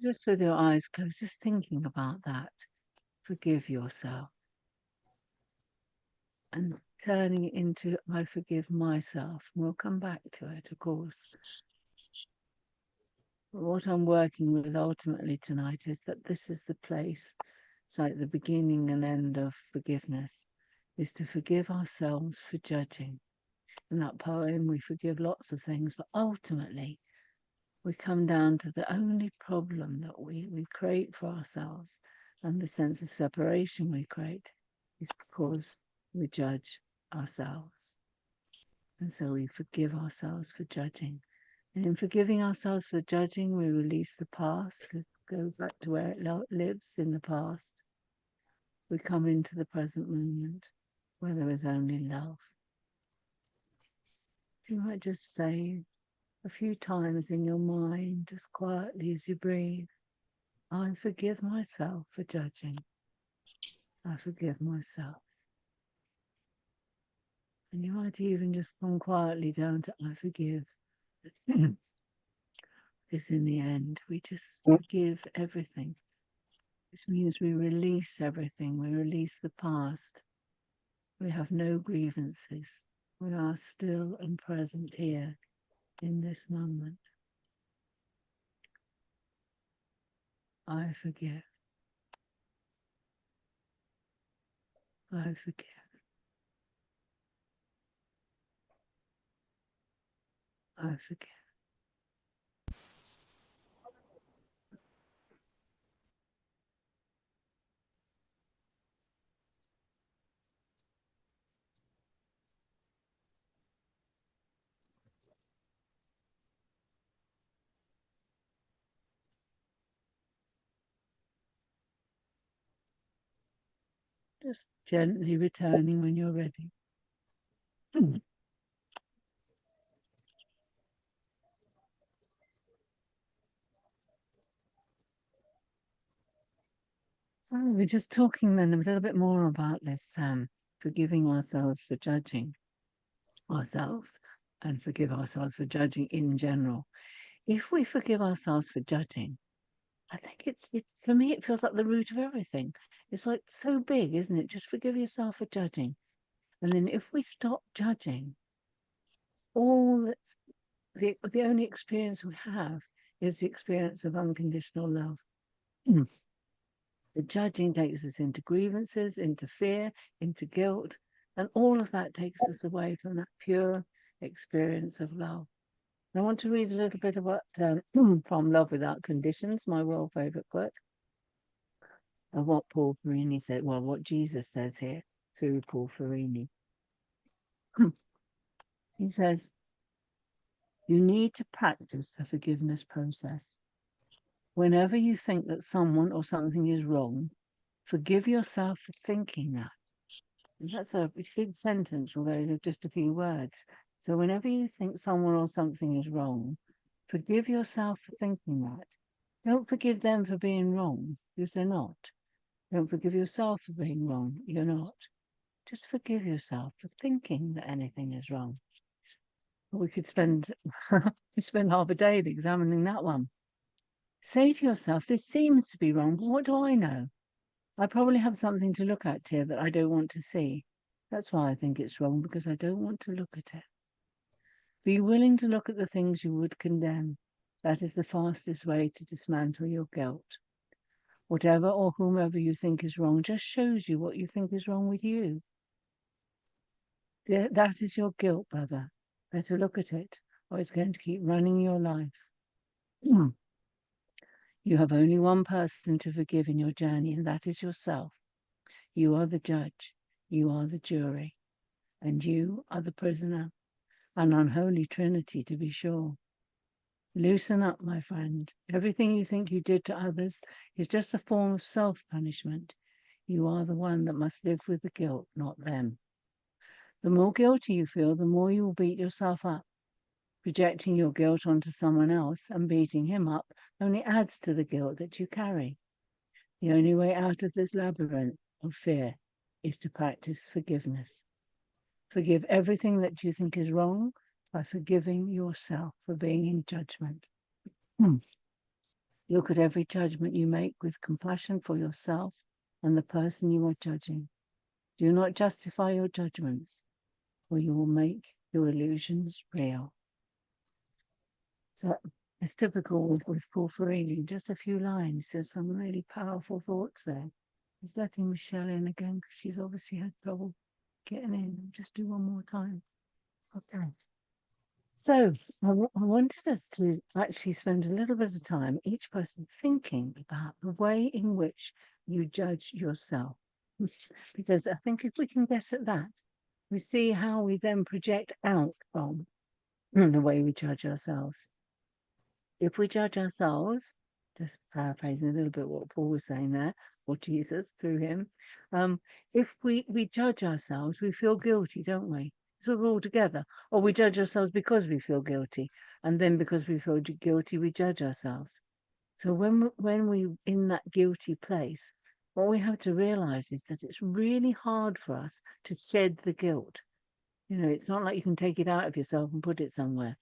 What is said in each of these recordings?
Just with your eyes closed, just thinking about that. Forgive yourself. And turning it into I forgive myself. We'll come back to it, of course. But what I'm working with ultimately tonight is that this is the place, it's like the beginning and end of forgiveness, is to forgive ourselves for judging. In that poem, we forgive lots of things, but ultimately, we come down to the only problem that we create for ourselves and the sense of separation we create is because we judge ourselves. And so we forgive ourselves for judging. And in forgiving ourselves for judging, we release the past, to go back to where it lives in the past. We come into the present moment where there is only love. You might just say a few times in your mind, just quietly as you breathe, I forgive myself for judging. I forgive myself. And you might even just come quietly down to I forgive. Because in the end, we just forgive everything, which means we release everything. We release the past. We have no grievances. We are still and present here in this moment. I forgive. I forgive. I forgive. Just gently returning when you're ready. So we're just talking then a little bit more about this forgiving ourselves for judging ourselves and forgive ourselves for judging in general. If we forgive ourselves for judging, I think it's for me, it feels like the root of everything. It's like so big, isn't it? Just forgive yourself for judging. And then if we stop judging, all that's the only experience we have is the experience of unconditional love. The judging takes us into grievances, into fear, into guilt, and all of that takes us away from that pure experience of love. I want to read a little bit about from Love Without Conditions, my world favorite quote, of what Paul Farini said, well, what Jesus says here through Paul Farini. He says, you need to practice the forgiveness process. Whenever you think that someone or something is wrong, forgive yourself for thinking that. And that's a big sentence, although they're just a few words. So whenever you think someone or something is wrong, forgive yourself for thinking that. Don't forgive them for being wrong, because they're not. Don't forgive yourself for being wrong. You're not. Just forgive yourself for thinking that anything is wrong. We could spend we spend half a day examining that one. Say to yourself, this seems to be wrong, but what do I know? I probably have something to look at here that I don't want to see. That's why I think it's wrong, because I don't want to look at it. Be willing to look at the things you would condemn. That is the fastest way to dismantle your guilt. Whatever or whomever you think is wrong just shows you what you think is wrong with you. That is your guilt, brother. Better look at it, or it's going to keep running your life. You have only one person to forgive in your journey, and that is yourself. You are the judge, you are the jury, and you are the prisoner. An unholy trinity, to be sure. Loosen up, my friend. Everything you think you did to others is just a form of self-punishment. You are the one that must live with the guilt, not them. The more guilty you feel, the more you will beat yourself up. Projecting your guilt onto someone else and beating him up only adds to the guilt that you carry. The only way out of this labyrinth of fear is to practice forgiveness. Forgive everything that you think is wrong by forgiving yourself for being in judgment. Look at every judgment you make with compassion for yourself and the person you are judging. Do not justify your judgments, or you will make your illusions real. So it's typical with Paul Ferrini, just a few lines. There's some really powerful thoughts there. He's letting Michelle in again because she's obviously had trouble getting in. Just do one more time. Okay. So I wanted us to actually spend a little bit of time, each person thinking about the way in which you judge yourself. Because I think if we can get at that, we see how we then project out from the way we judge ourselves. If we judge ourselves, just paraphrasing a little bit what Paul was saying there, or Jesus through him, if we judge ourselves, we feel guilty, don't we? So we're all together. Or we judge ourselves because we feel guilty. And then because we feel guilty, we judge ourselves. So when we in that guilty place, what we have to realize is that it's really hard for us to shed the guilt. You know, it's not like you can take it out of yourself and put it somewhere.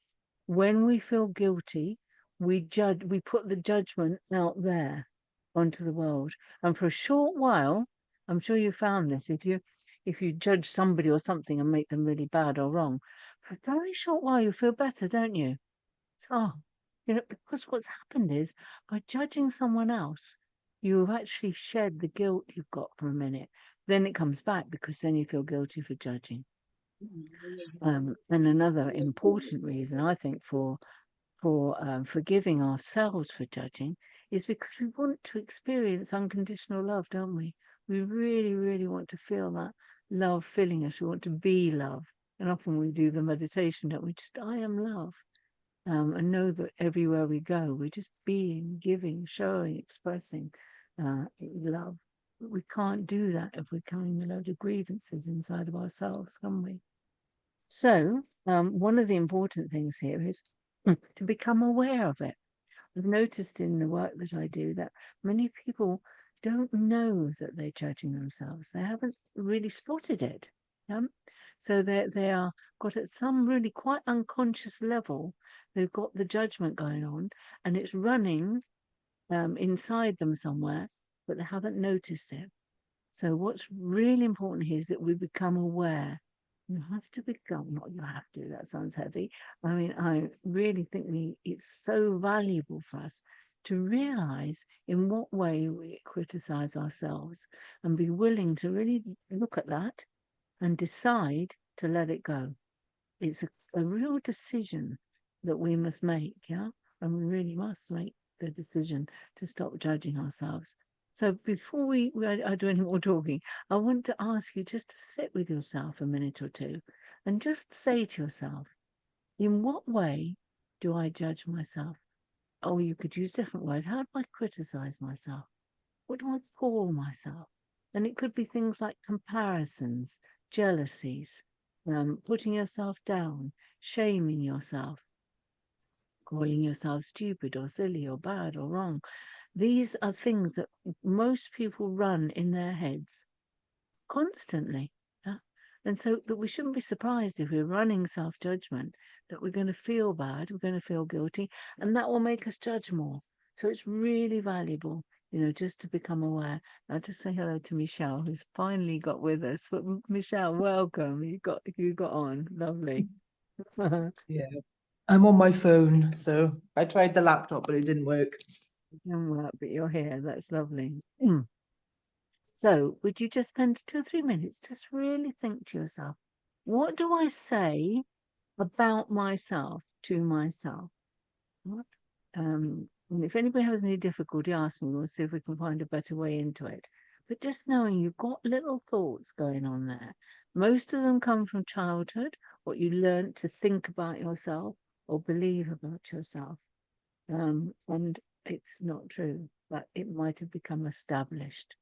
When we feel guilty, we put the judgment out there onto the world. And for a short while, I'm sure you found this, if you judge somebody or something and make them really bad or wrong, for a very short while you feel better, don't you? So, you know, because what's happened is by judging someone else, you've actually shed the guilt you've got for a minute. Then it comes back because then you feel guilty for judging. And another important reason, I think, for forgiving ourselves for judging is because we want to experience unconditional love, don't we? We really, really want to feel that love filling us. We want to be love. And often we do the meditation, don't we? Just, I am love. And know that everywhere we go, we're just being, giving, showing, expressing love. But we can't do that if we're carrying a load of grievances inside of ourselves, can we? So, one of the important things here is to become aware of it. I've noticed in the work that I do that many people don't know that they're judging themselves. They haven't really spotted it. Yeah? So they are got at some really quite unconscious level. They've got the judgment going on, and it's running inside them somewhere, but they haven't noticed it. So what's really important here is that we become aware. You have to become, not you have to, that sounds heavy. I mean, I really think it's so valuable for us to realize in what way we criticize ourselves and be willing to really look at that and decide to let it go. It's a real decision that we must make, yeah? And we really must make the decision to stop judging ourselves. So before I do any more talking, I want to ask you just to sit with yourself a minute or two and just say to yourself, in what way do I judge myself? Oh, you could use different words. How do I criticize myself? What do I call myself? And it could be things like comparisons, jealousies, putting yourself down, shaming yourself, calling yourself stupid or silly or bad or wrong. These are things that most people run in their heads constantly. Yeah? And so that we shouldn't be surprised if we're running self-judgment, that we're going to feel bad, we're going to feel guilty, and that will make us judge more. So it's really valuable, you know, just to become aware. I'll just say hello to Michelle, who's finally got with us. But Michelle, welcome. You got on. Lovely. Yeah, I'm on my phone, so I tried the laptop, but it didn't work. But you're here. That's lovely. Mm. So, would you just spend 2 or 3 minutes, just really think to yourself, what do I say about myself to myself? What? And if anybody has any difficulty, ask me. We'll see if we can find a better way into it. But just knowing you've got little thoughts going on there. Most of them come from childhood, what you learned to think about yourself or believe about yourself. And it's not true, but it might have become established.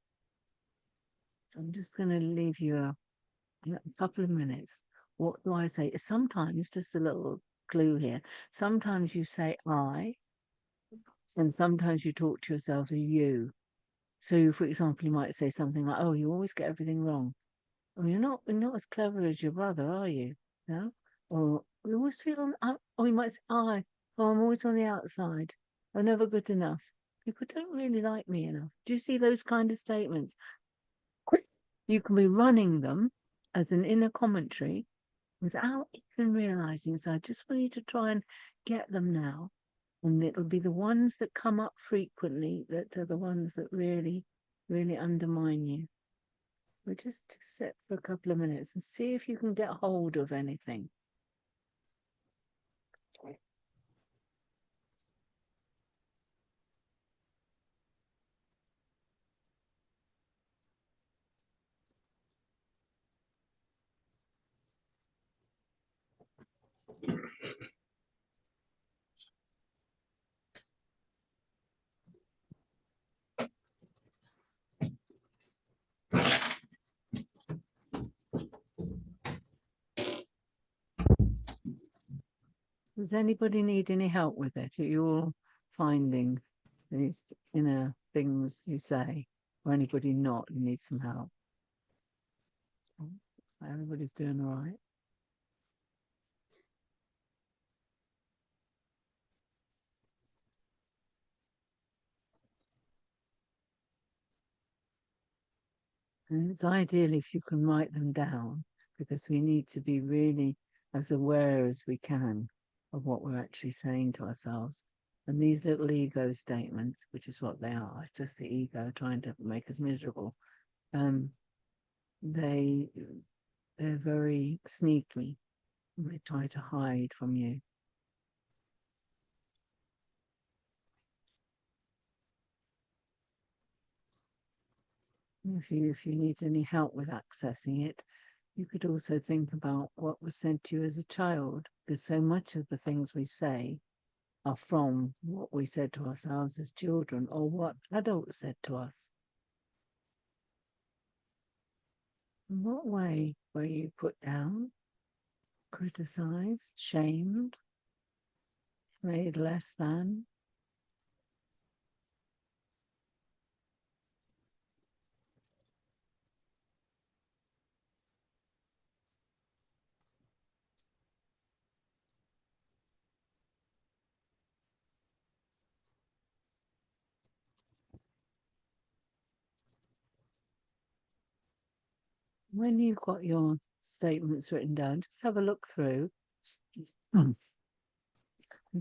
So I'm just going to leave you a couple of minutes. What do I say? Sometimes, just a little clue here, sometimes you say I, and sometimes you talk to yourself as you. So, for example, you might say something like, "Oh, you always get everything wrong." Or you're not as clever as your brother, are you? No? Or you always feel on, or you might say, "I, oh, I'm always on the outside. I'm never good enough." People don't really like me enough. Do you see those kind of statements? You can be running them as an inner commentary without even realizing. So I just want you to try and get them now. And it'll be the ones that come up frequently that are the ones that really, really undermine you. So just sit for a couple of minutes and see if you can get hold of anything. Does anybody need any help with it? Are you all finding these inner things you say, or anybody not who needs some help? So everybody's doing all right. And it's ideal if you can write them down, because we need to be really as aware as we can of what we're actually saying to ourselves. And these little ego statements, which is what they are, it's just the ego trying to make us miserable. They're very sneaky. They try to hide from you. If you need any help with accessing it, you could also think about what was said to you as a child, because so much of the things we say are from what we said to ourselves as children or what adults said to us. In what way were you put down, criticized, shamed, made less than? When you've got your statements written down, just have a look through and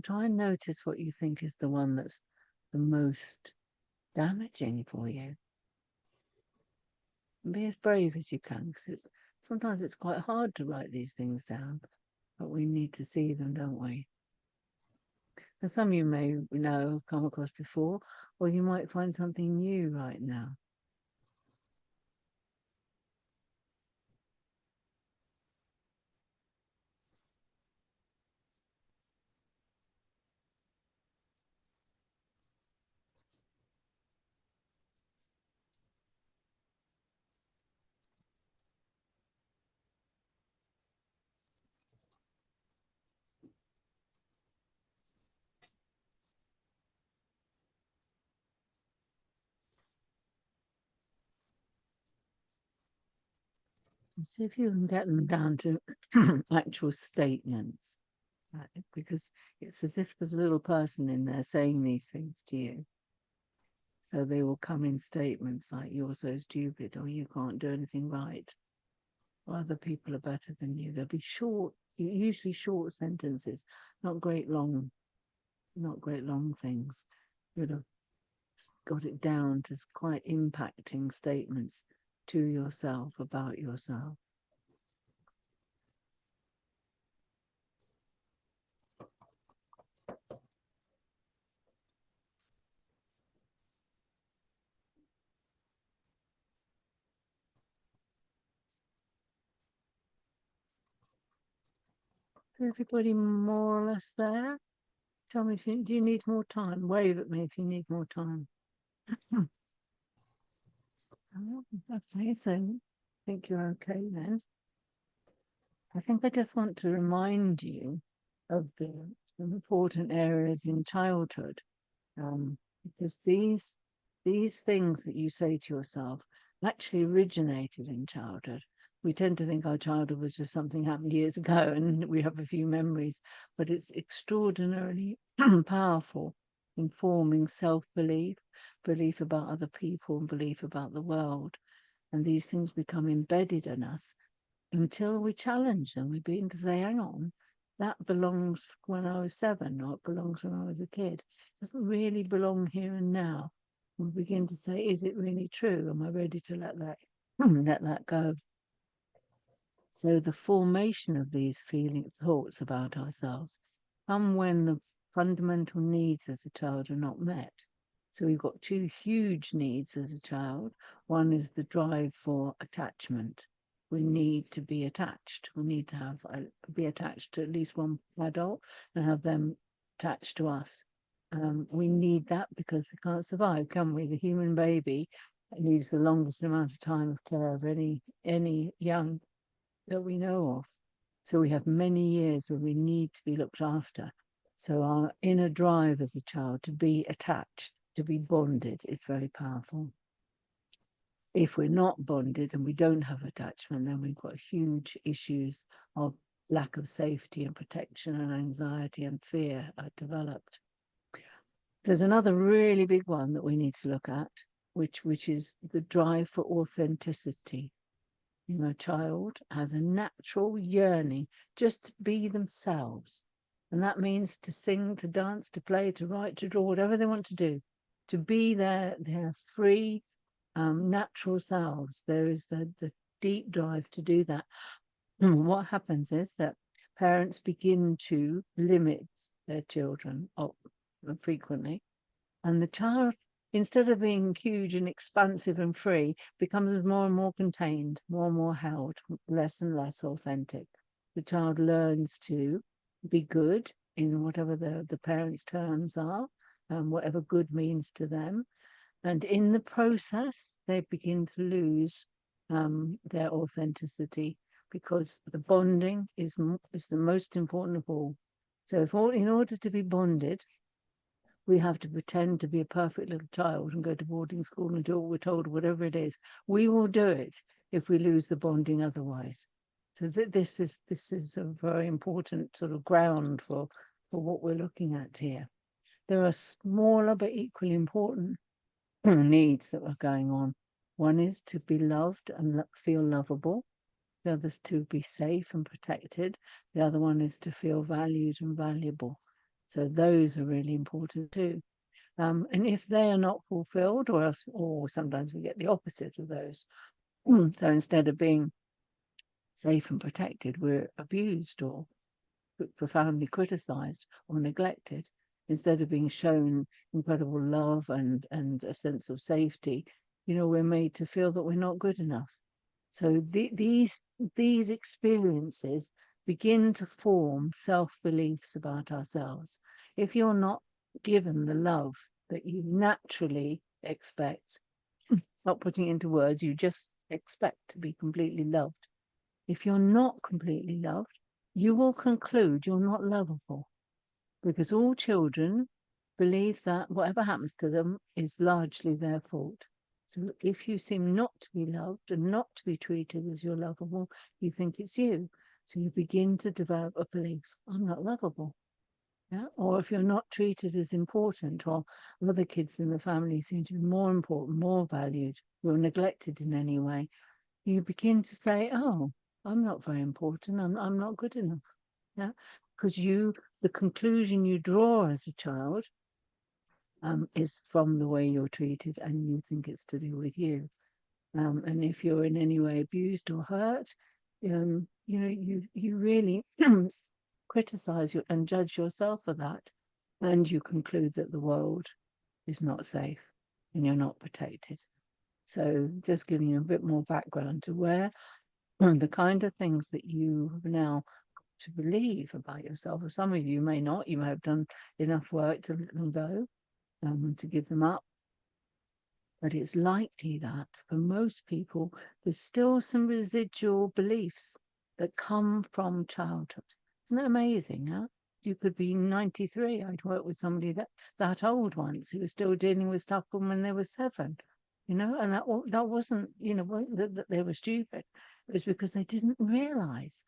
try and notice what you think is the one that's the most damaging for you. And be as brave as you can, because sometimes it's quite hard to write these things down, but we need to see them, don't we? And some you may know come across before, or you might find something new right now. And see if you can get them down to actual statements, right? Because it's as if there's a little person in there saying these things to you. So they will come in statements like, you're so stupid, or you can't do anything right, or other people are better than you. They'll be short, usually short sentences, not great long things. You'd have got it down to quite impacting statements to yourself about yourself. Is everybody more or less there? Tell me do you need more time? Wave at me if you need more time. Okay, so I think you're okay then. I think I just want to remind you of the important areas in childhood, because these things that you say to yourself actually originated in childhood. We tend to think our childhood was just something happened years ago and we have a few memories, but it's extraordinarily powerful informing self-belief, belief about other people, and belief about the world. And these things become embedded in us until we challenge them. We begin to say, hang on, that belongs when I was 7, or it belongs when I was a kid. It doesn't really belong here and now. We begin to say, is it really true? Am I ready to let that let that go? So the formation of these thoughts about ourselves come when the fundamental needs as a child are not met. So we've got two huge needs as a child. One is the drive for attachment. We need to be attached. We need to have be attached to at least one adult and have them attached to us. We need that because we can't survive, can we? The human baby needs the longest amount of time of care of any young that we know of. So we have many years where we need to be looked after. So our inner drive as a child to be attached, to be bonded, is very powerful. If we're not bonded and we don't have attachment, then we've got huge issues of lack of safety and protection and anxiety and fear are developed. There's another really big one that we need to look at, which is the drive for authenticity. A child has a natural yearning just to be themselves. And that means to sing, to dance, to play, to write, to draw, whatever they want to do, to be their free, natural selves. There is the deep drive to do that. And what happens is that parents begin to limit their children frequently, and the child, instead of being huge and expansive and free, becomes more and more contained, more and more held, less and less authentic. The child learns to be good in whatever the parents' terms are, whatever good means to them. And in the process, they begin to lose their authenticity, because the bonding is the most important of all. So in order to be bonded, we have to pretend to be a perfect little child and go to boarding school and do what we're told, whatever it is. We will do it if we lose the bonding otherwise. So this is a very important sort of ground for what we're looking at here. There are smaller but equally important needs that are going on. One is to be loved and feel lovable. The other is to be safe and protected. The other one is to feel valued and valuable. So those are really important too. And if they are not fulfilled, or sometimes we get the opposite of those. So instead of being safe and protected, we're abused or profoundly criticized or neglected. Instead of being shown incredible love and a sense of safety, we're made to feel that we're not good enough. So these experiences begin to form self-beliefs about ourselves. If you're not given the love that you naturally expect, not putting it into words, you just expect to be completely loved. If you're not completely loved, you will conclude you're not lovable, because all children believe that whatever happens to them is largely their fault. So if you seem not to be loved and not to be treated as you're lovable, you think it's you. So you begin to develop a belief, I'm not lovable. Yeah? Or if you're not treated as important, or other kids in the family seem to be more important, more valued, you're neglected in any way, you begin to say, oh, I'm not very important, I'm not good enough. Yeah, because the conclusion you draw as a child is from the way you're treated, and you think it's to do with you. And if you're in any way abused or hurt, you really criticize and judge yourself for that, and you conclude that the world is not safe and you're not protected. So just giving you a bit more background to where the kind of things that you have now to believe about yourself, or some of you may not, you may have done enough work to let them go, to give them up. But it's likely that for most people, there's still some residual beliefs that come from childhood. Isn't that amazing? Huh? You could be 93. I'd worked with somebody that old once who was still dealing with stuff from when they were 7, and that wasn't, that they were stupid. It was because they didn't realize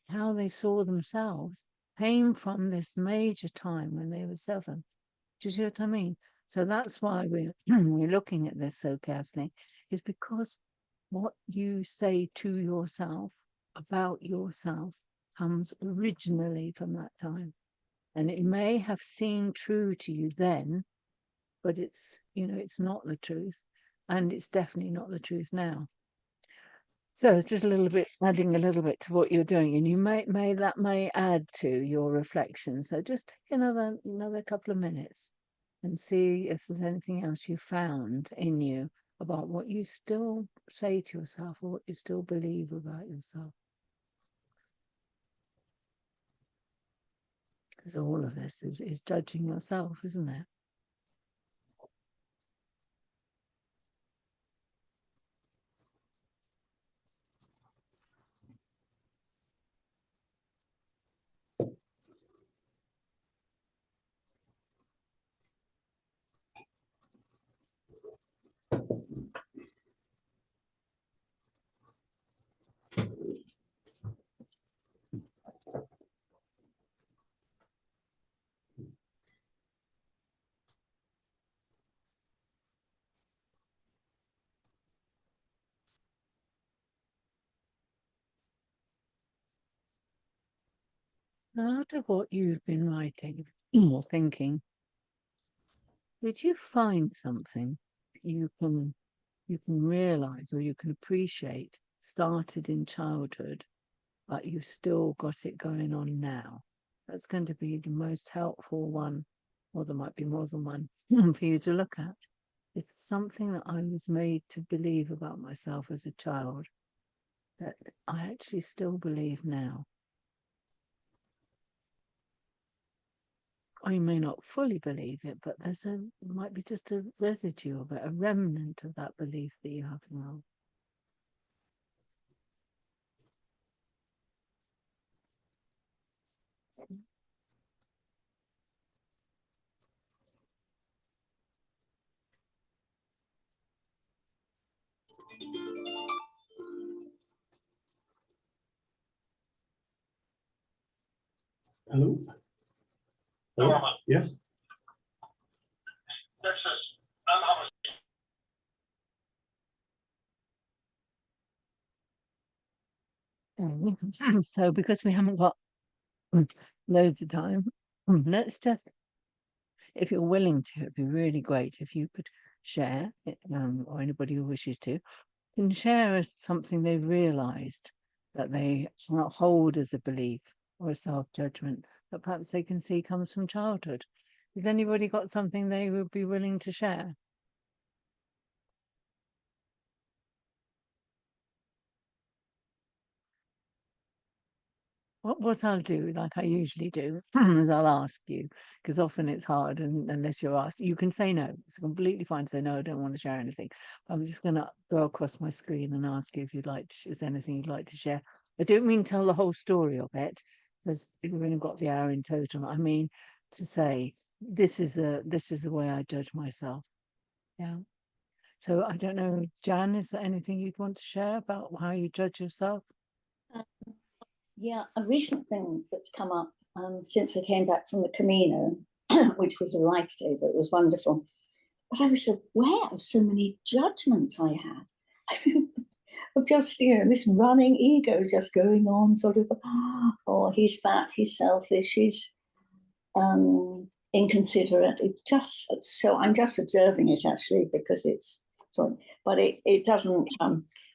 how they saw themselves came from this major time when they were 7. Do you see what I mean? So that's why we're looking at this so carefully, is because what you say to yourself about yourself comes originally from that time. And it may have seemed true to you then, but it's not the truth. And it's definitely not the truth now. So it's just a little bit, adding a little bit to what you're doing, and you may add to your reflection. So just take another couple of minutes and see if there's anything else you found in you about what you still say to yourself or what you still believe about yourself. Because all of this is judging yourself, isn't it? Out of what you've been writing or thinking, did you find something you can realize or you can appreciate started in childhood, but you've still got it going on now? That's going to be the most helpful one, or there might be more than one for you to look at. It's something that I was made to believe about myself as a child that I actually still believe now. I may not fully believe it, but might be just a residue of it, a remnant of that belief that you have now. Hello? Hello? Yes? So because we haven't got loads of time, let's just, if you're willing to, it'd be really great if you could share, or anybody who wishes to, can share as something they've realized that they cannot hold as a belief or a self-judgment that perhaps they can see comes from childhood. Has anybody got something they would be willing to share? What I'll do, like I usually do, is I'll ask you, because often it's hard, and unless you're asked, you can say no. It's completely fine to say no, I don't want to share anything. I'm just going to go across my screen and ask you if you'd like to, is there anything you'd like to share. I don't mean tell the whole story of it, because we've only got the hour in total. I mean to say this is the way I judge myself. Yeah. So I don't know, Jan, is there anything you'd want to share about how you judge yourself? Yeah, a recent thing that's come up since I came back from the Camino, which was a lifesaver. It was wonderful. But I was aware of so many judgments I had. I mean, of just, this running ego just going on, sort of, oh, he's fat, he's selfish, he's inconsiderate. So I'm just observing it actually because it's sorry, but it doesn't.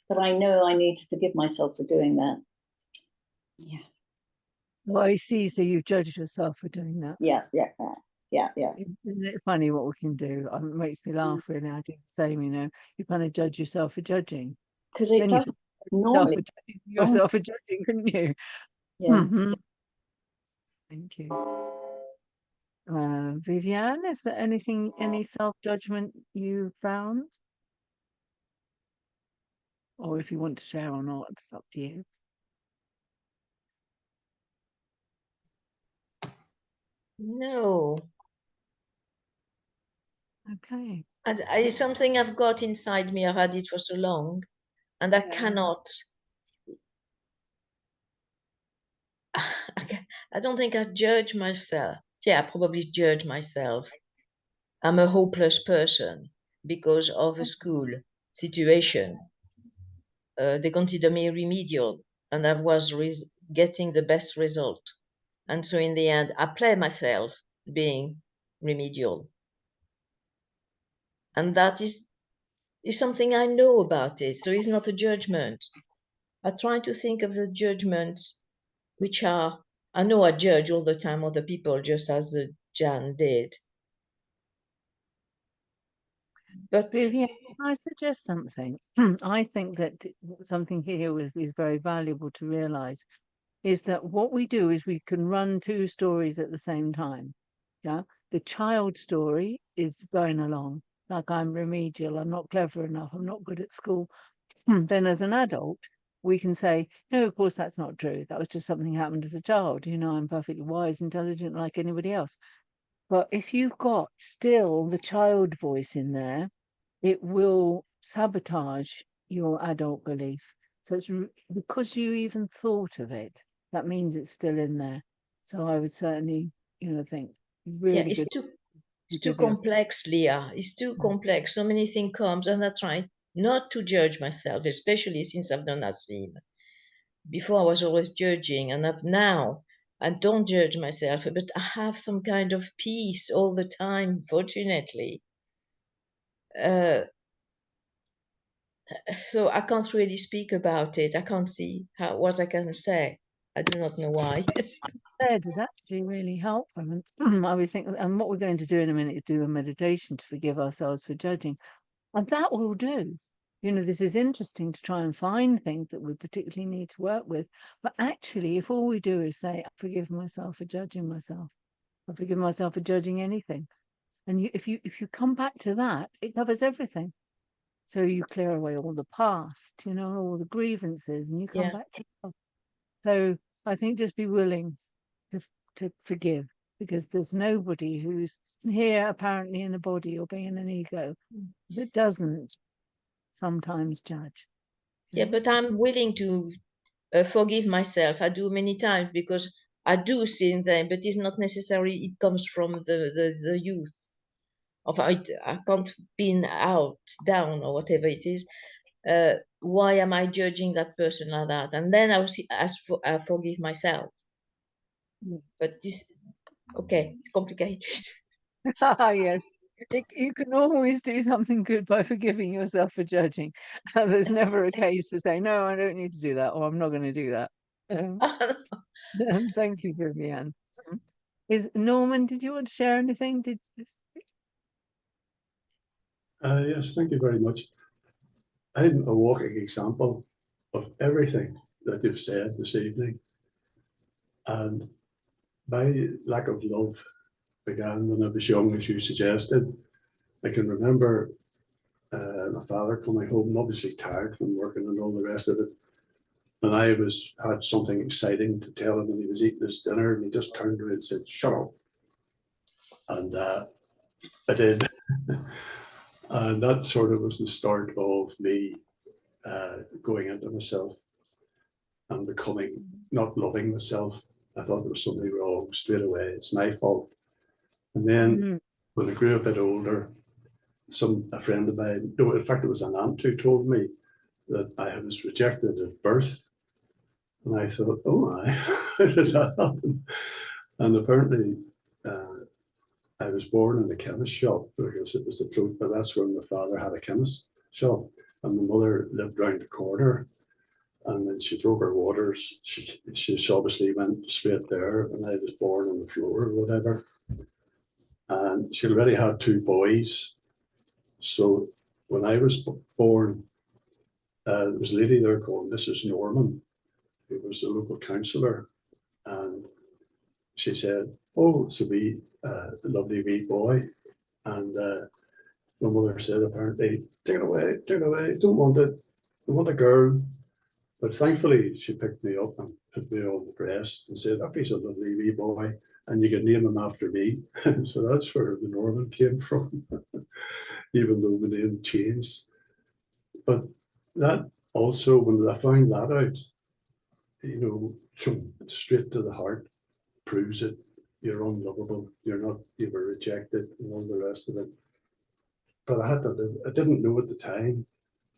But I know I need to forgive myself for doing that. Yeah. Well, I see. So you've judged yourself for doing that. Yeah. Isn't it funny what we can do? It makes me laugh really. I do the same, you kind of judge yourself for judging. Because it Then you doesn't could judge normally. yourself for judging, couldn't you? Yeah. Thank you. Viviane, is there any self-judgment you found? Or if you want to share or not, it's up to you. No. Okay. And it's something I've got inside me. I've had it for so long, and I Yeah. cannot. I don't think I judge myself. Yeah, I probably judge myself, I'm a hopeless person because of a school situation. They consider me remedial, and I was getting the best result. And so in the end, I play myself being remedial. And that is something I know about it. So it's not a judgment. I try to think of the judgments which are, I know I judge all the time other people, just as Jan did. But Vivian, can I suggest something? I think that something here is very valuable to realize is that what we do is we can run two stories at the same time. Yeah. The child story is going along, like I'm remedial, I'm not clever enough, I'm not good at school. Then as an adult, we can say, no, of course that's not true. That was just something happened as a child. You know, I'm perfectly wise, intelligent, like anybody else. But if you've got still the child voice in there, it will sabotage your adult belief. So it's because you even thought of it, that means it's still in there. So I would certainly, think yeah, really good. it's too complex, Leah. It's too complex. So many things comes, and I try not to judge myself, especially since I've done Nassim. Before I was always judging, and now I don't judge myself, but I have some kind of peace all the time, fortunately. So I can't really speak about it. I can't see what I can say. I do not know why. Said is actually really helpful. And I would think, and what we're going to do in a minute is do a meditation to forgive ourselves for judging. And that will do. This is interesting to try and find things that we particularly need to work with. But actually, if all we do is say, I forgive myself for judging myself, I forgive myself for judging anything. And if you come back to that, it covers everything. So you clear away all the past, all the grievances, and you come back to yourself. So I think just be willing to forgive, because there's nobody who's here apparently in a body or being an ego that doesn't sometimes judge. Yeah, but I'm willing to forgive myself. I do many times because I do sin them, but it's not necessary. It comes from the youth of I can't be out, down, or whatever it is. Why am I judging that person like that? And then I forgive myself. But this, okay, it's complicated. Yes, you can always do something good by forgiving yourself for judging. There's never a case for saying, no, I don't need to do that, or I'm not going to do that. Thank you, Vivian. Is Norman, did you want to share anything? Yes, thank you very much. I'm a walking example of everything that you've said this evening. And my lack of love began when I was young, as you suggested. I can remember my father coming home, obviously tired from working and all the rest of it. And I had something exciting to tell him, and he was eating his dinner, and he just turned to me and said, "Shut up." And I did. And that sort of was the start of me going into myself and becoming, not loving myself. I thought there was something wrong straight away. It's my fault. And then when I grew a bit older, a friend of mine, no, in fact, it was an aunt who told me that I was rejected at birth. And I thought, oh my, how did that happen? And apparently, I was born in a chemist shop because it was the truth, but that's when my father had a chemist shop, and my mother lived round the corner. And then she broke her waters. She obviously went straight there, and I was born on the floor or whatever. And she already had two boys. So when I was born, there was a lady there called Mrs. Norman, who was the local councillor, and she said, "Oh, it's a lovely wee boy." And my mother said, apparently, "Take it away, don't want it, I want a girl." But thankfully, she picked me up and put me on the breast and said, "That he's a lovely wee boy, and you can name him after me." So that's where the Norman came from, even though the name changed. But that also, when I found that out, straight to the heart, proves it. You're unlovable. You were rejected, and all the rest of it. But I didn't know at the time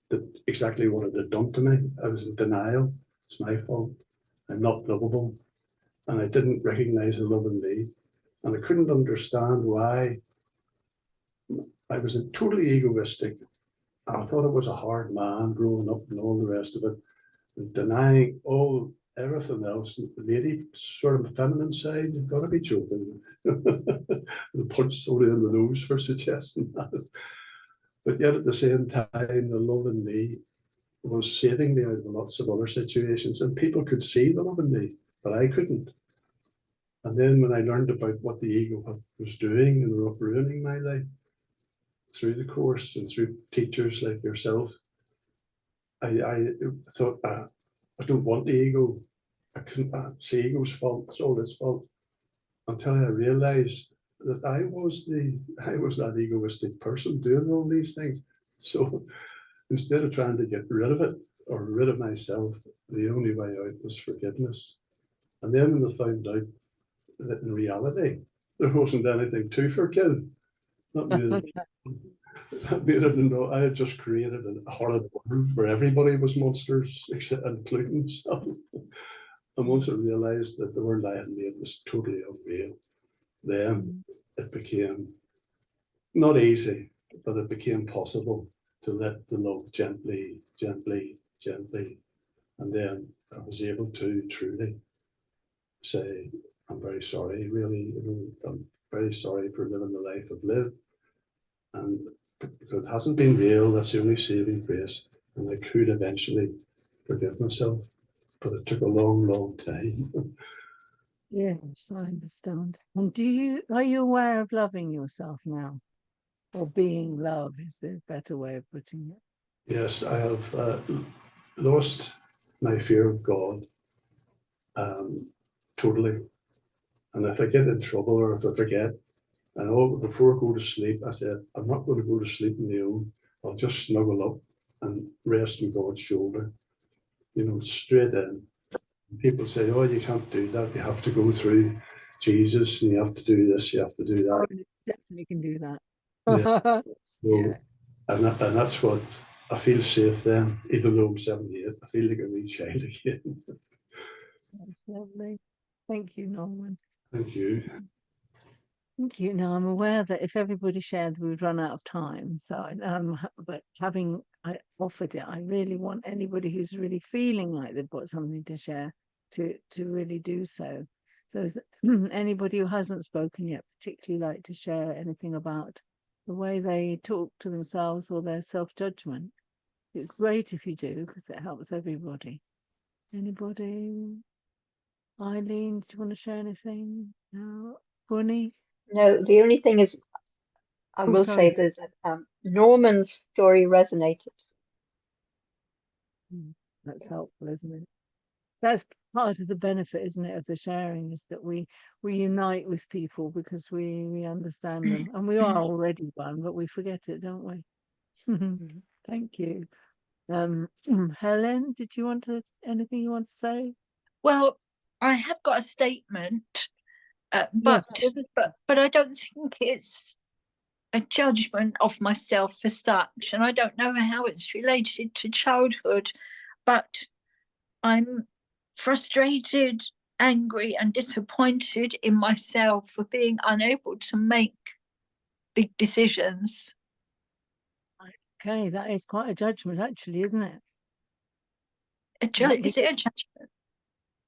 that exactly what it had done to me. I was in denial. It's my fault. I'm not lovable. And I didn't recognize the love in me. And I couldn't understand why I was totally egoistic. I thought I was a hard man growing up and all the rest of it, and denying everything else. The lady, sort of feminine side, you've got to be joking. The punch somebody in the nose for suggesting that. But yet at the same time, the love in me was saving me out of lots of other situations, and people could see the love in me, but I couldn't. And then when I learned about what the ego was doing and ruining my life through the course and through teachers like yourself, I thought, I don't want the ego. I couldn't see ego's fault. It's all its fault. Until I realized that I was that egoistic person doing all these things. So instead of trying to get rid of it or rid of myself, the only way out was forgiveness. And then when I found out that in reality there wasn't anything to forgive, that made it know I had just created a horrid world where everybody was monsters, except including myself. And once I realized that the world I had made was totally unreal, then it became not easy, but it became possible to let the love gently, gently, gently. And then I was able to truly say, I'm very sorry, really, I'm very sorry for living the life I've lived. And because it hasn't been real, that's the only saving grace. And I could eventually forgive myself, but it took a long, long time. Yes, I understand. And are you aware of loving yourself now? Or being love is the better way of putting it. Yes, I have lost my fear of God totally. And if I get in trouble or if I forget, I know before I go to sleep, I said, I'm not going to go to sleep on my own. I'll just snuggle up and rest on God's shoulder, straight in. People say, oh, you can't do that. You have to go through Jesus and you have to do this, you have to do that. Oh, you definitely can do that. Yeah. Yeah. And that's what I feel safe then, even though I'm 78, I feel like a wee child again. That's lovely. Thank you, Norman. Thank you. Thank you. Now I'm aware that if everybody shared, we'd run out of time. So, but I offered it, I really want anybody who's really feeling like they've got something to share to really do so. So, is anybody who hasn't spoken yet particularly like to share anything about the way they talk to themselves or their self-judgment? It's great if you do because it helps everybody. Anybody? Eileen, do you want to share anything? No. Bunny? No, the only thing is, I will sorry. say that Norman's story resonated. That's helpful, isn't it? That's part of the benefit, isn't it, of the sharing, is that we unite with people because we understand them, and we are already one, but we forget it, don't we? Thank you. Helen, did you want anything you want to say? Well, I have got a statement, but I don't think it's a judgment of myself as such, and I don't know how it's related to childhood, but I'm frustrated, angry, and disappointed in myself for being unable to make big decisions. Okay, that is quite a judgment, actually, isn't it? Is it a judgment?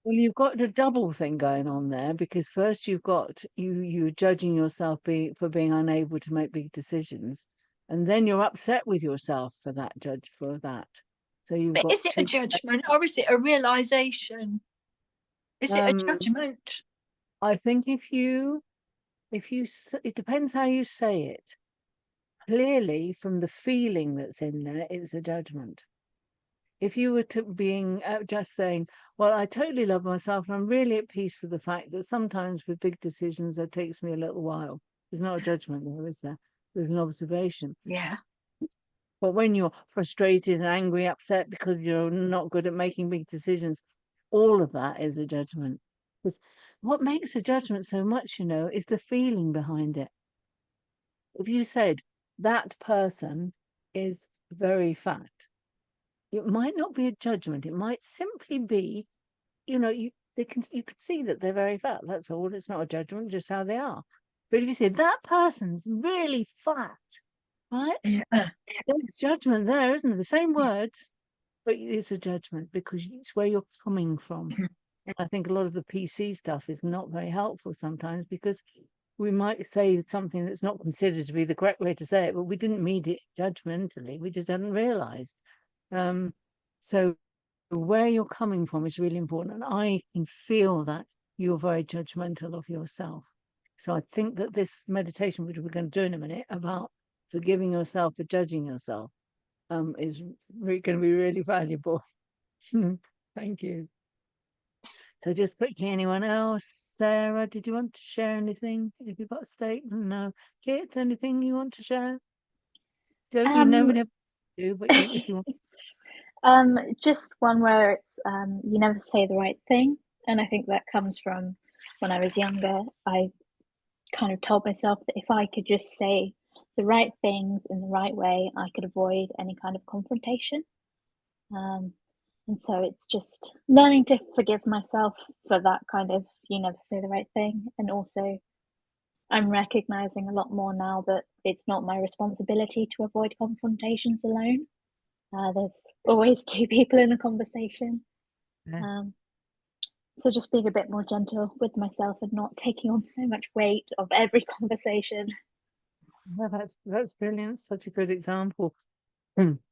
Well, you've got a double thing going on there because first you've got you judging yourself for being unable to make big decisions, and then you're upset with yourself for that. So you've got. Is it a judgment or is it a realization? Is it a judgment? I think if you, it depends how you say it. Clearly, from the feeling that's in there, it's a judgment. If you were being just saying, well, I totally love myself and I'm really at peace with the fact that sometimes with big decisions, it takes me a little while. There's not a judgment there, is there? There's an observation. Yeah. But when you're frustrated and angry, upset because you're not good at making big decisions, all of that is a judgment. Because what makes a judgment so much, you know, is the feeling behind it. If you said that person is very fat, it might not be a judgment. It might simply be, you know, you can see that they're very fat. That's all. It's not a judgment, just how they are. But if you say that person's really fat, right? Yeah. There's judgment there, isn't there? The same words, but it's a judgment because it's where you're coming from. I think a lot of the PC stuff is not very helpful sometimes because we might say something that's not considered to be the correct way to say it, but we didn't mean it judgmentally. We just hadn't realized. So where you're coming from is really important. And I can feel that you're very judgmental of yourself. So I think that this meditation, which we're going to do in a minute, about forgiving yourself for judging yourself, is going to be really valuable. Thank you. So just quickly, anyone else? Sarah, did you want to share anything? If you've got a statement, no. Kit, anything you want to share? Don't you know we never do, but if you want. Just one where it's you never say the right thing, and I think that comes from when I was younger. I kind of told myself that if I could just say the right things in the right way, I could avoid any kind of confrontation. And so it's just learning to forgive myself for that kind of you never say the right thing. And also I'm recognizing a lot more now that it's not my responsibility to avoid confrontations alone. There's always two people in a conversation. Yes. So just being a bit more gentle with myself and not taking on so much weight of every conversation. Well, that's brilliant. Such a good example.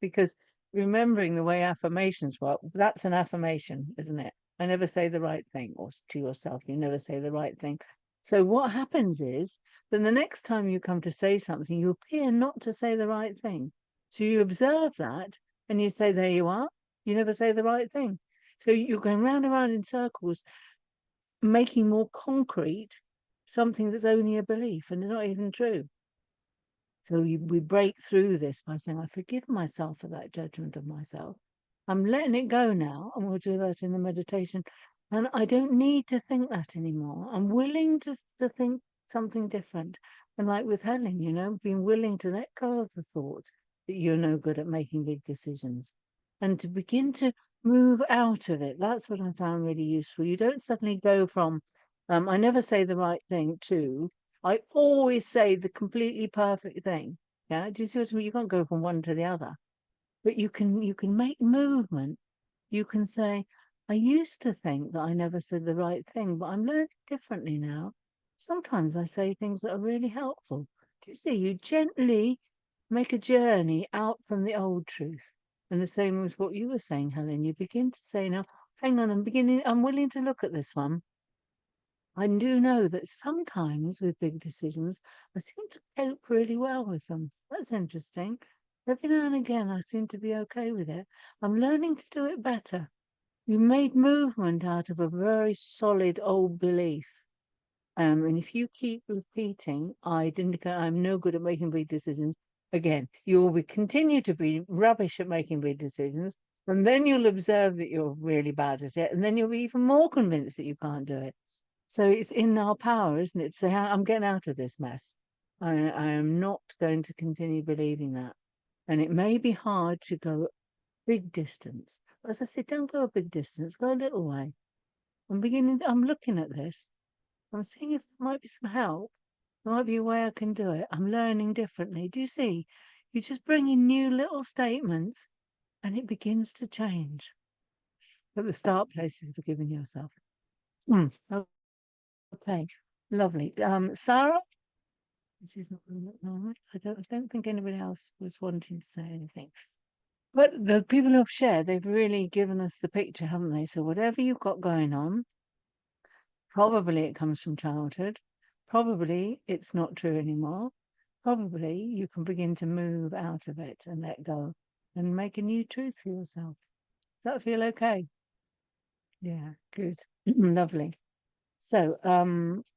Because remembering the way affirmations work, that's an affirmation, isn't it? I never say the right thing, or to yourself, you never say the right thing. So what happens is, then the next time you come to say something, you appear not to say the right thing. So you observe that and you say, there you are, you never say the right thing. So you're going round and round in circles, making more concrete something that's only a belief and is not even true. So we break through this by saying, I forgive myself for that judgment of myself. I'm letting it go now, and we'll do that in the meditation. And I don't need to think that anymore. I'm willing to think something different. And like with Helen, you know, being willing to let go of the thought that you're no good at making big decisions and to begin to move out of it. That's what I found really useful. You don't suddenly go from, I never say the right thing, to, I always say the completely perfect thing. Yeah, do you see what I mean? You can't go from one to the other, but you can make movement. You can say, I used to think that I never said the right thing, but I'm learning differently now. Sometimes I say things that are really helpful. Do you see? You gently make a journey out from the old truth. And the same with what you were saying, Helen. You begin to say, now, hang on, I'm willing to look at this one. I do know that sometimes with big decisions, I seem to cope really well with them. That's interesting. Every now and again, I seem to be okay with it. I'm learning to do it better. You made movement out of a very solid old belief. And if you keep repeating, I'm no good at making big decisions, again, you will continue to be rubbish at making big decisions. And then you'll observe that you're really bad at it. And then you'll be even more convinced that you can't do it. So it's in our power, isn't it? To say, I'm getting out of this mess. I am not going to continue believing that. And it may be hard to go big distance. But as I said, don't go a big distance, go a little way. I'm looking at this. I'm seeing if there might be some help. There might be a way I can do it. I'm learning differently. Do you see? You just bring in new little statements and it begins to change. But the start place is forgiving yourself. Okay, lovely. Sarah? She's not on at the moment. I don't think anybody else was wanting to say anything. But the people who have shared, they've really given us the picture, haven't they? So whatever you've got going on, probably it comes from childhood. Probably it's not true anymore. Probably you can begin to move out of it and let go and make a new truth for yourself. Does that feel okay? Yeah, good. Lovely. So, I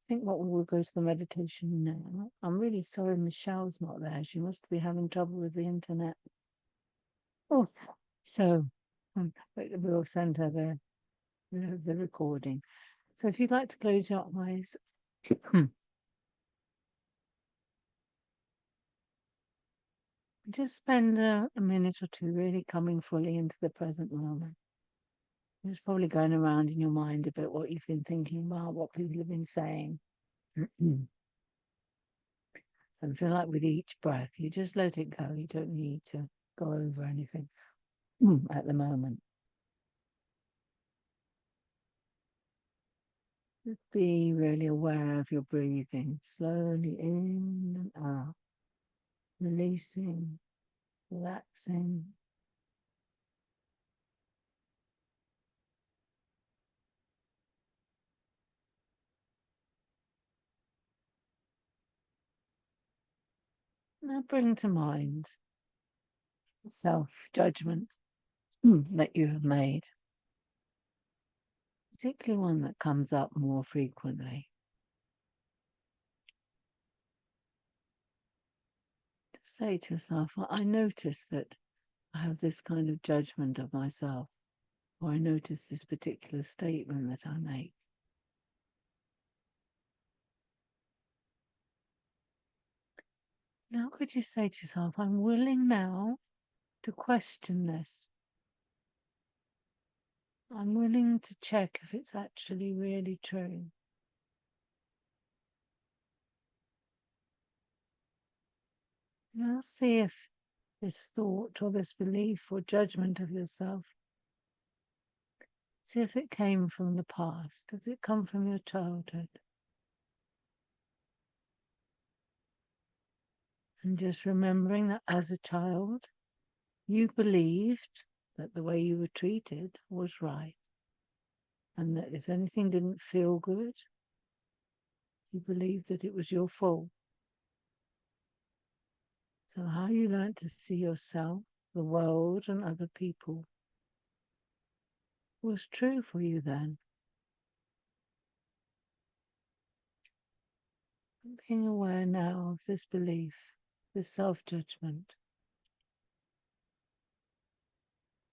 think we'll go to the meditation now. I'm really sorry Michelle's not there. She must be having trouble with the internet. Oh, so but we'll send her the recording. So if you'd like to close your eyes, just spend a minute or two really coming fully into the present moment. It's probably going around in your mind a bit what you've been thinking about, what people have been saying. And feel like with each breath, you just let it go. You don't need to go over anything at the moment. Just be really aware of your breathing, slowly in and out, releasing, relaxing. Now bring to mind the self-judgment that you have made, particularly one that comes up more frequently. Just say to yourself, "Well, I notice that I have this kind of judgment of myself, or I notice this particular statement that I make." Now could you say to yourself, "I'm willing now to question this. I'm willing to check if it's actually really true." Now see if this thought or this belief or judgment of yourself, see if it came from the past. Does it come from your childhood? And just remembering that as a child, you believed that the way you were treated was right. And that if anything didn't feel good, you believed that it was your fault. So how you learned to see yourself, the world, and other people was true for you then. Being aware now of this belief, this self-judgment.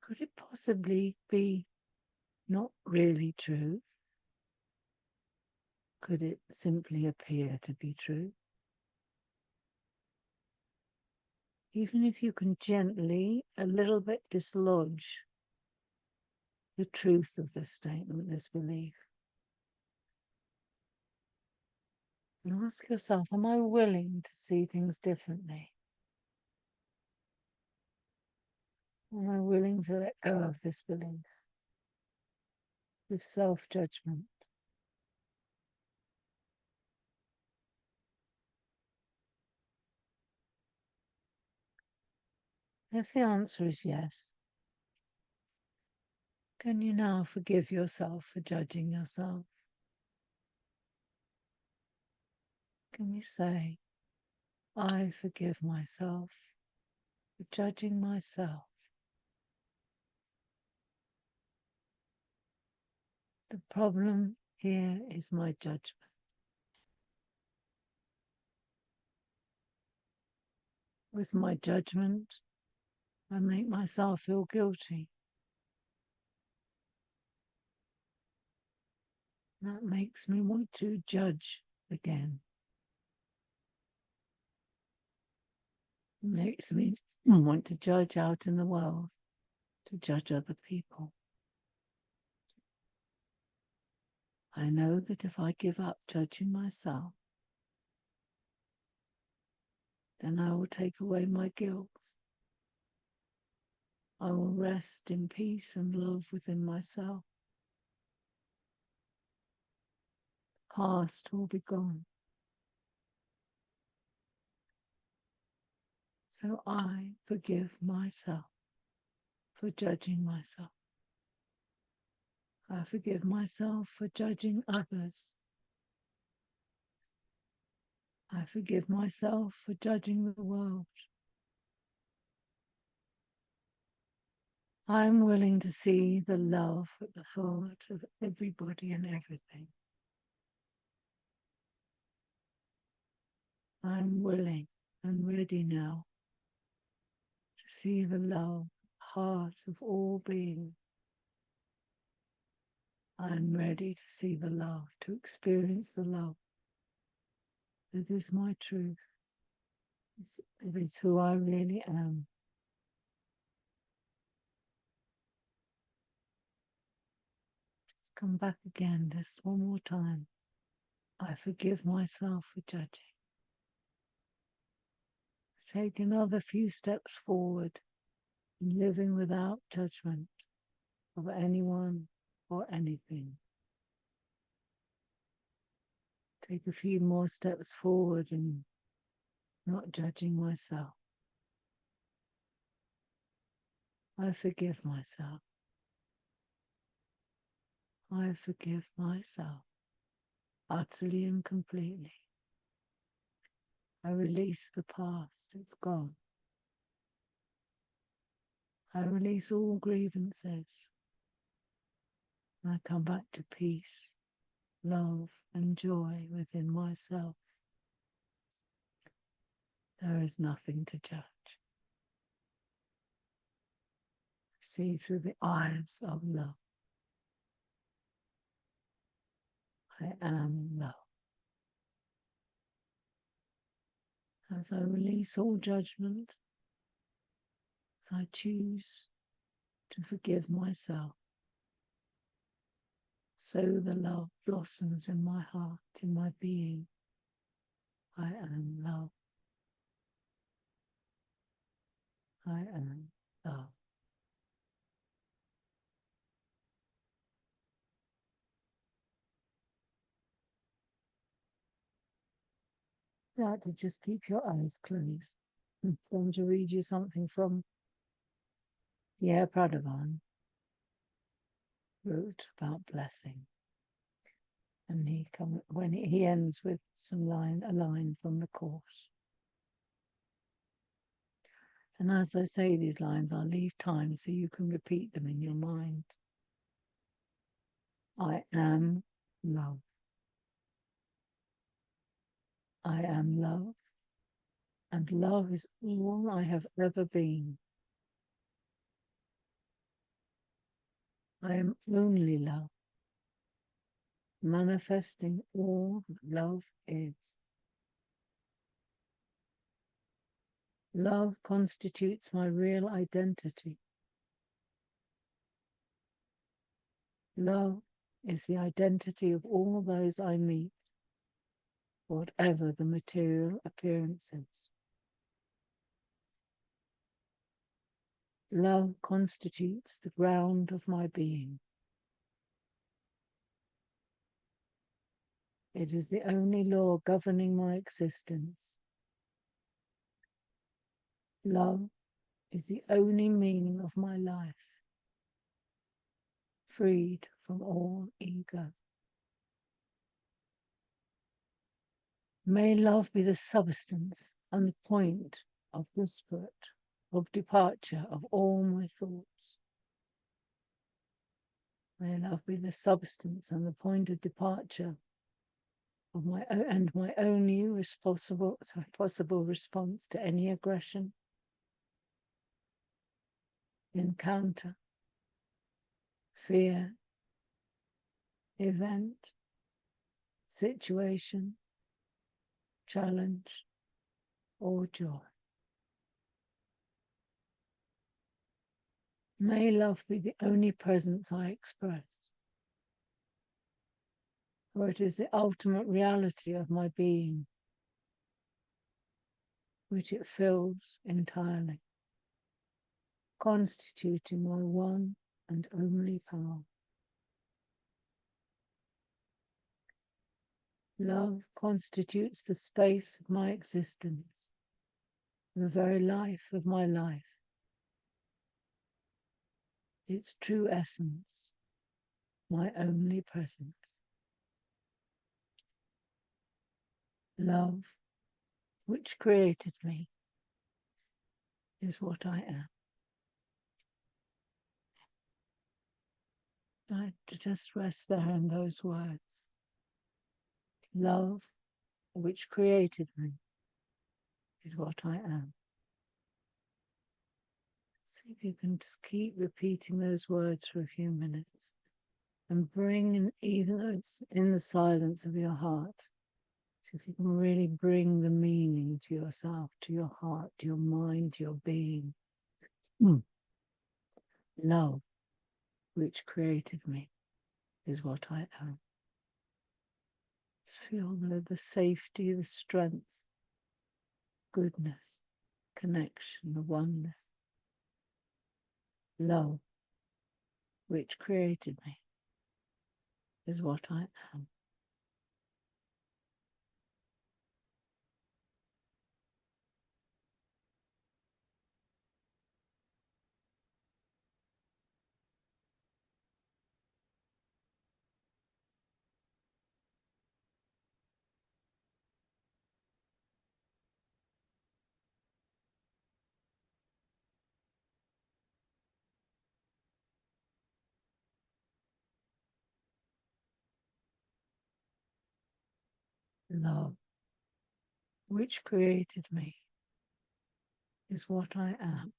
Could it possibly be not really true? Could it simply appear to be true? Even if you can gently, a little bit dislodge the truth of this statement, this belief. And ask yourself, am I willing to see things differently? Am I willing to let go of this belief, this self-judgment? If the answer is yes, can you now forgive yourself for judging yourself? Can you say, I forgive myself for judging myself? The problem here is my judgment. With my judgment, I make myself feel guilty. That makes me want to judge again. It makes me want to judge out in the world, to judge other people. I know that if I give up judging myself, then I will take away my guilt. I will rest in peace and love within myself. The past will be gone. So I forgive myself for judging myself. I forgive myself for judging others. I forgive myself for judging the world. I'm willing to see the love at the heart of everybody and everything. I'm willing and ready now to see the love, heart of all beings. I'm ready to see the love, to experience the love that is my truth. It is who I really am. Just come back again just one more time. I forgive myself for judging. Take another few steps forward in living without judgment of anyone or anything. Take a few more steps forward in not judging myself. I forgive myself. I forgive myself utterly and completely. I release the past, it's gone. I release all grievances. I come back to peace, love, and joy within myself. There is nothing to judge. See through the eyes of love. I am love. As I release all judgment, as I choose to forgive myself, so the love blossoms in my heart, in my being. I am love. I am love. That to just keep your eyes closed. I'm going to read you something from Pierre Pradovan, wrote about blessing. And when he ends with a line from the Course. And as I say these lines, I'll leave time so you can repeat them in your mind. I am love. I am love, and love is all I have ever been. I am only love, manifesting all that love is. Love constitutes my real identity. Love is the identity of all those I meet, whatever the material appearances. Love constitutes the ground of my being. It is the only law governing my existence. Love is the only meaning of my life, freed from all ego. May love be the substance and the point of departure of all my thoughts. May love be the substance and the point of departure of my only possible response to any aggression, encounter, fear, event, situation, challenge, or joy. May love be the only presence I express, for it is the ultimate reality of my being, which it fills entirely, constituting my one and only power. Love constitutes the space of my existence, the very life of my life, its true essence, my only presence. Love, which created me, is what I am. I just rest there in those words. Love, which created me, is what I am. See if you can just keep repeating those words for a few minutes and bring in, even though it's in the silence of your heart, so if you can really bring the meaning to yourself, to your heart, to your mind, to your being. Love, which created me, is what I am. Just feel the safety, the strength, goodness, connection, the oneness. Love, which created me, is what I am. Love, which created me, is what I am.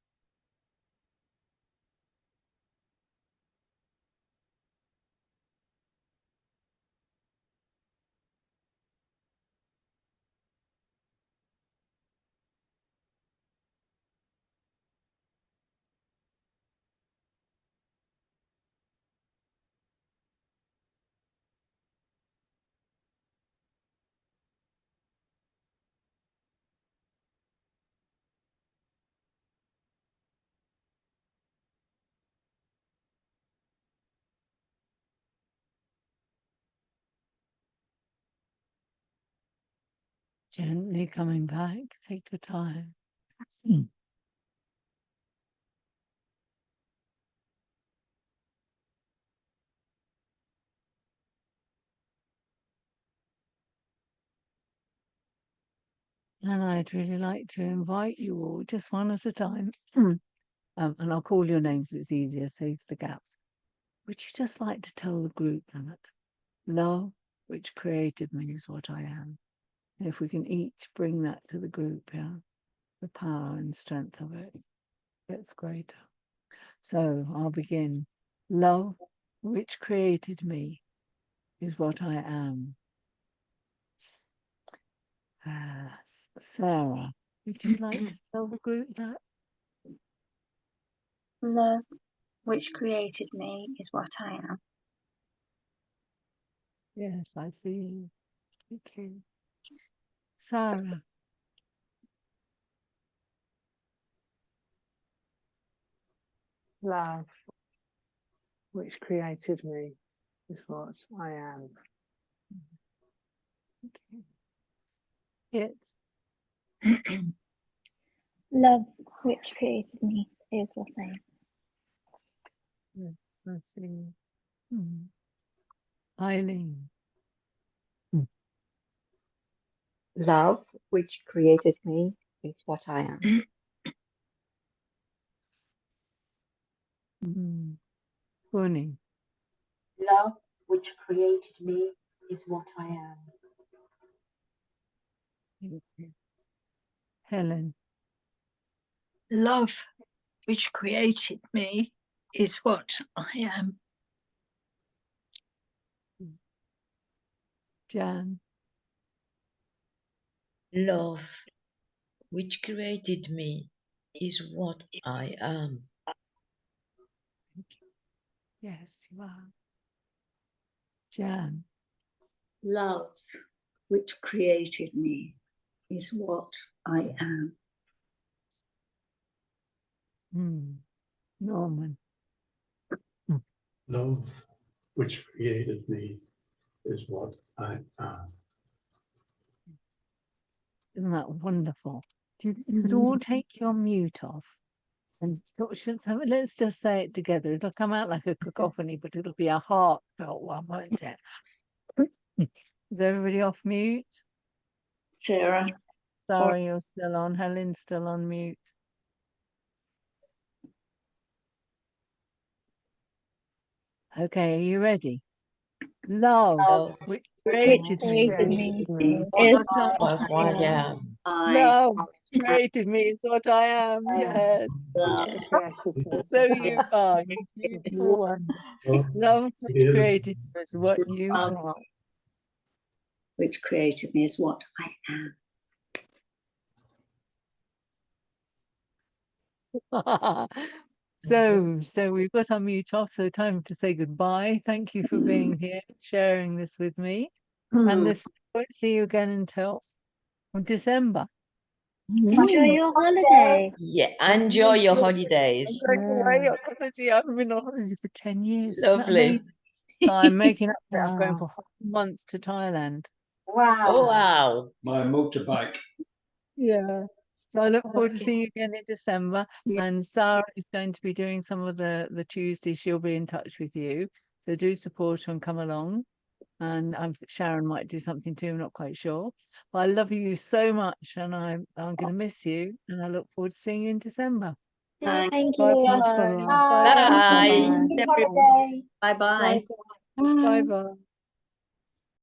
Gently coming back, take your time. And I'd really like to invite you all, just one at a time, and I'll call your names, it's easier, saves the gaps. Would you just like to tell the group that love, which created me, is what I am? And if we can each bring that to the group, yeah, the power and strength of it gets greater. So I'll begin. Love, which created me, is what I am. Sarah, would you like to tell the group that? Love, which created me, is what I am. Yes, I see you. Okay. Sarah. Love, which created me, is what I am. Okay. Love, which created me, is what I am. Yes, I see. Eileen. Love, which created me, is what I am. Funny. Love, which created me, is what I am. Helen. Love, which created me, is what I am. Jan. Love, which created me, is what I am. Yes, you are. Jan. Love, which created me, is what I am. Norman. Love, which created me, is what I am. Isn't that wonderful? You could all take your mute off and let's just say it together. It'll come out like a cacophony, but it'll be a heartfelt one, won't it? Is everybody off mute? Sarah. Sorry, you're still on. Helen's still on mute. Okay, are you ready? Love, Love, which Which created me, created me, is is what what what I I am. am. Love created me is what I am. Yes. love, So you are, you beautiful ones. Oh, Love which yeah. created you is what you are. which created me is what I am. So we've got our mute off, so time to say goodbye. Thank you for being here, sharing this with me. And this won't see you again until December. Enjoy your holiday. Yeah, enjoy your holidays. I'm going away on holiday. I've been on holiday for 10 years. Isn't that Lovely. amazing? So I'm making up for it. I'm going Wow. for 5 months to Thailand. Wow. Oh, wow. My motorbike. Yeah. So I look forward to seeing you again in December. Yeah. And Sarah is going to be doing some of the Tuesdays. She'll be in touch with you. So do support her and come along. And Sharon might do something too. I'm not quite sure. But I love you so much, and I'm going to miss you. And I look forward to seeing you in December. Yeah, thank Bye you. bye. Bye. Bye. Happy holiday. Bye bye. Bye bye.